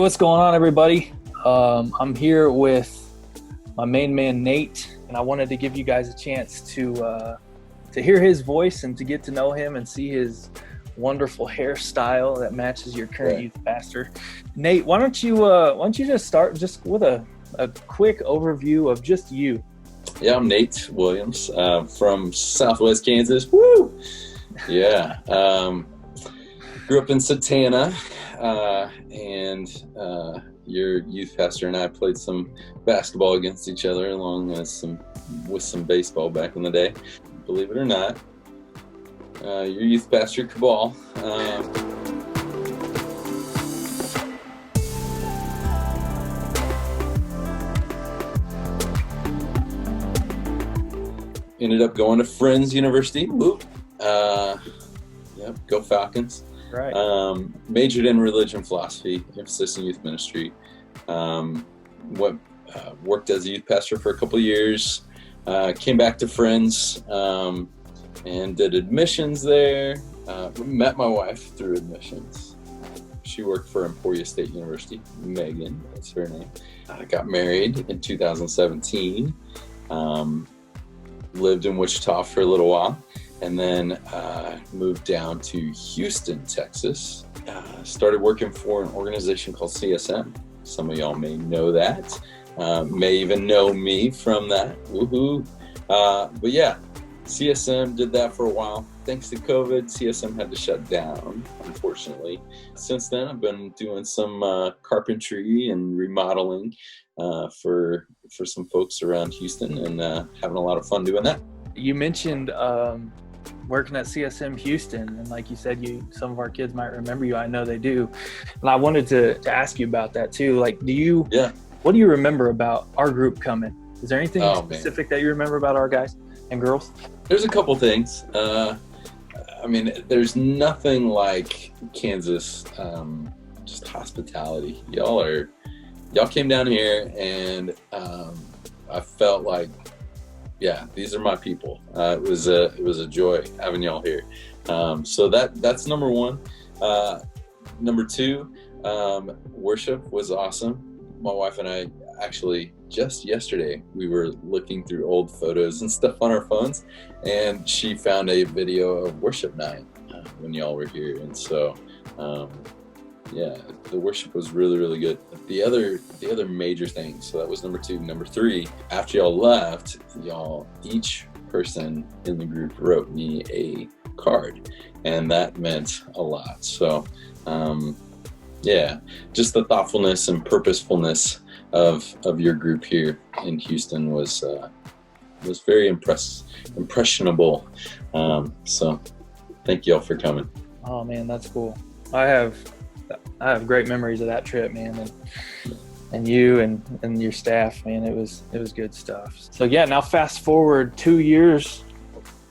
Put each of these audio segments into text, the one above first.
what's going on, everybody? I'm here with my main man, Nate, and I wanted to give you guys a chance to hear his voice and to get to know him and see his wonderful hairstyle that matches your current youth pastor. Nate, why don't you just start just with a quick overview of just you? Yeah, I'm Nate Williams from Southwest Kansas. Woo! Yeah. Grew up in Satana, and your youth pastor and I played some basketball against each other, along with some baseball back in the day. Believe it or not, your youth pastor, Cabal. Ended up going to Friends University. Woo! Yep, go Falcons. Right. Majored in religion philosophy, emphasis in youth ministry. Worked as a youth pastor for a couple of years. Came back to Friends and did admissions there. Met my wife through admissions. She worked for Emporia State University. Megan, that's her name. Got married in 2017. Lived in Wichita for a little while. And then moved down to Houston, Texas. Started working for an organization called CSM. Some of y'all may know that. May even know me from that. Woohoo! But yeah, CSM did that for a while. Thanks to COVID, CSM had to shut down, unfortunately. Since then, I've been doing some carpentry and remodeling for some folks around Houston, and having a lot of fun doing that. You mentioned working at CSM Houston, and like you said, some of our kids might remember you. I know they do, and I wanted to ask you about that too. Like, what do you remember about our group coming? Is there anything specific that you remember about our guys and girls? There's a couple things. I mean, there's nothing like Kansas, just hospitality. Y'all came down here, and I felt like, yeah, these are my people. It was a joy having y'all here. So that's number one. Number two, worship was awesome. My wife and I actually just yesterday, we were looking through old photos and stuff on our phones, and she found a video of worship night when y'all were here. And so, yeah, the worship was really, really good. The other major thing, so that was number two. Number three, after y'all left, each person in the group wrote me a card, and that meant a lot. So, yeah, just the thoughtfulness and purposefulness of your group here in Houston was very impressionable. So, thank y'all for coming. Oh man, that's cool. I have great memories of that trip, man, and you and your staff, man. It was good stuff. So yeah, now fast forward 2 years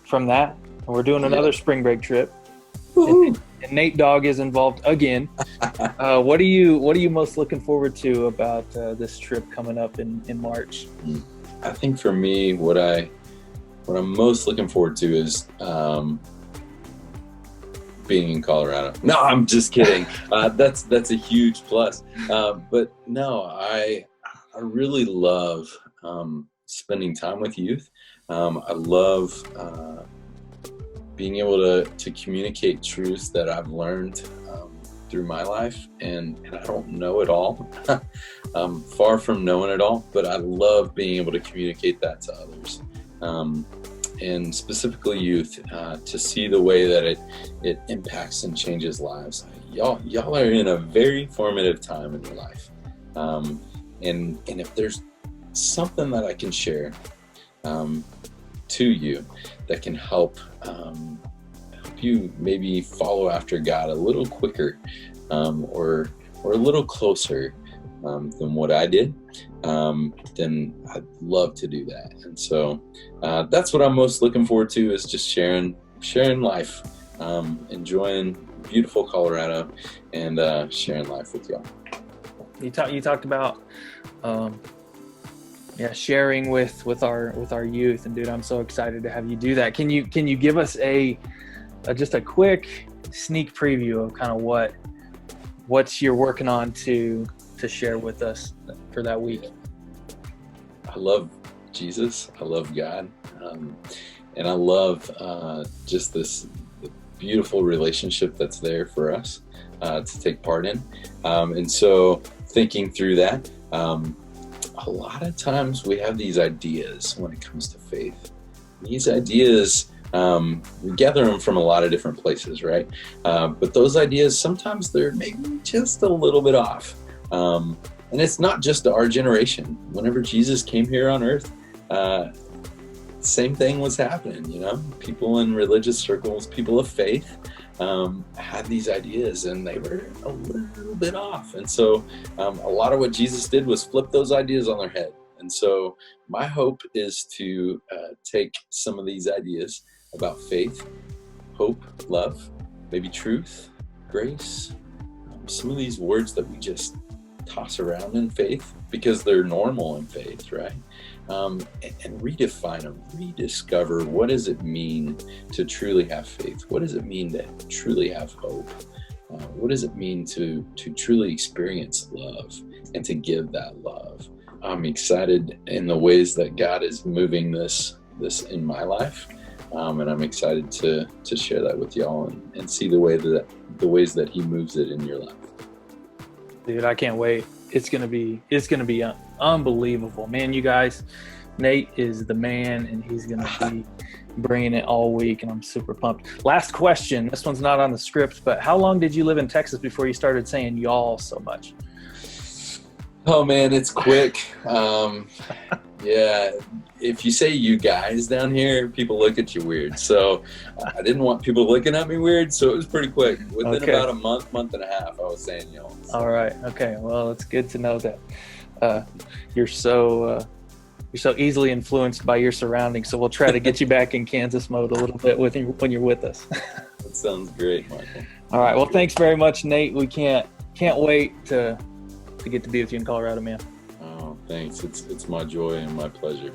from that, and we're doing another spring break trip. And Nate Dogg is involved again. What are you most looking forward to about this trip coming up in March? I think for me, what I'm most looking forward to is being in Colorado. No, I'm just kidding. That's a huge plus. But no, I really love spending time with youth. I love being able to communicate truths that I've learned through my life, and I don't know it all. I'm far from knowing it all, but I love being able to communicate that to others. And specifically youth, to see the way that it impacts and changes lives. Y'all are in a very formative time in your life. And if there's something that I can share to you that can help you maybe follow after God a little quicker, or a little closer than what I did, then I'd love to do that. And so that's what I'm most looking forward to, is just sharing life, enjoying beautiful Colorado, and sharing life with y'all. You talked about sharing with our youth, and dude, I'm so excited to have you do that. Can you give us just a quick sneak preview of kind of what you're working on to to share with us for that week? I love Jesus. I love God. And I love just this beautiful relationship that's there for us to take part in. And so thinking through that, a lot of times we have these ideas when it comes to faith. These ideas, we gather them from a lot of different places, right? But those ideas, sometimes they're maybe just a little bit off. And it's not just our generation. Whenever Jesus came here on earth, same thing was happening, you know? People in religious circles, people of faith, had these ideas and they were a little bit off. And so a lot of what Jesus did was flip those ideas on their head. And so my hope is to take some of these ideas about faith, hope, love, maybe truth, grace, some of these words that we just toss around in faith because they're normal in faith, right? And redefine them, rediscover what does it mean to truly have faith? What does it mean to truly have hope? What does it mean to truly experience love and to give that love? I'm excited in the ways that God is moving this in my life, and I'm excited to share that with y'all and see the ways that He moves it in your life. Dude, I can't wait. It's gonna be unbelievable, man. You guys, Nate is the man, and he's gonna be bringing it all week, and I'm super pumped. Last question. This one's not on the script, but how long did you live in Texas before you started saying y'all so much? Oh man, it's quick. Yeah, if you say you guys down here, people look at you weird. So I didn't want people looking at me weird, so it was pretty quick. Within about a month and a half, I was saying y'all. So. All right. Okay. Well, it's good to know that you're so easily influenced by your surroundings. So we'll try to get you back in Kansas mode a little bit when you're with us. That sounds great, Michael. All right. Well, thanks very much, Nate. We can't wait to get to be with you in Colorado, man. Oh, thanks. It's my joy and my pleasure.